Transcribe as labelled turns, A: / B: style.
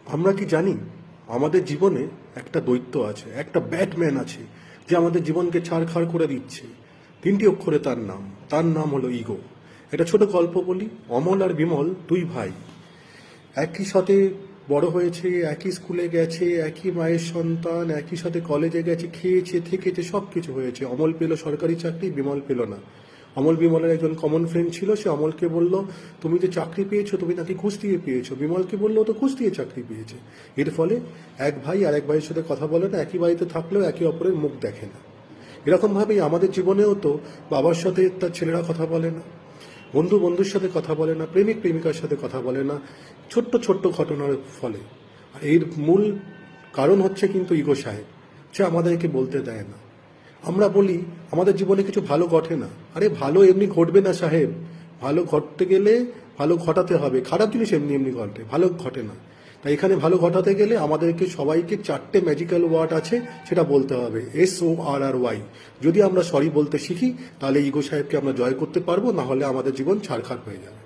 A: আমরা কি জানি আমাদের জীবনে একটা দৈত্য আছে, একটা ব্যাটম্যান আছে, যে আমাদের জীবনকে ছাড়খাড় করে দিচ্ছে। 3টি অক্ষরে তার নাম হলো ইগো। একটা ছোট গল্প বলি। অমল আর বিমল দুই ভাই, একই সাথে বড় হয়েছে, একই স্কুলে গেছে, একই মায়ের সন্তান, একই সাথে কলেজে গেছে, খেয়েছে থেকেছে, সব কিছু হয়েছে। অমল পেল সরকারি চাকরি, বিমল পেল না। অমল বিমলের একজন কমন ফ্রেন্ড ছিল, সে অমলকে বলল, তুমি যে চাকরি পেয়েছো তুমি নাকি ঘুষ দিয়ে পেয়েছো। বিমলকে বললো, তো ঘুষ দিয়ে চাকরি পেয়েছে। এর ফলে এক ভাই আর এক ভাইয়ের সাথে কথা বলে না, একই বাড়িতে থাকলেও একে অপরের মুখ দেখে না। এরকমভাবেই আমাদের জীবনেও তো বাবার সাথে তার ছেলেরা কথা বলে না, বন্ধুর সাথে কথা বলে না, প্রেমিক প্রেমিকার সাথে কথা বলে না, ছোট্ট ছোট্ট ঘটনার ফলে। আর এর মূল কারণ হচ্ছে কিন্তু ইগো সাহেব, যে আমাদেরকে বলতে দেয় না। আমরা বলি আমাদের জীবনে কিছু ভালো ঘটে না। আরে ভালো এমনি ঘটবে না সাহেব, ভালো ঘটতে গেলে ভালো ঘটাতে হবে। খারাপ জিনিস এমনি এমনি ঘটে, ভালো ঘটে না। তাই এখানে ভালো ঘটাতে গেলে আমাদেরকে সবাইকে 4টে ম্যাজিক্যাল ওয়ার্ড আছে, সেটা বলতে হবে, SORRY। যদি আমরা সরি বলতে শিখি, তাহলে ইগো সাহেবকে আমরা জয় করতে পারবো, না হলে আমাদের জীবন ছাড়খাড় হয়ে যাবে।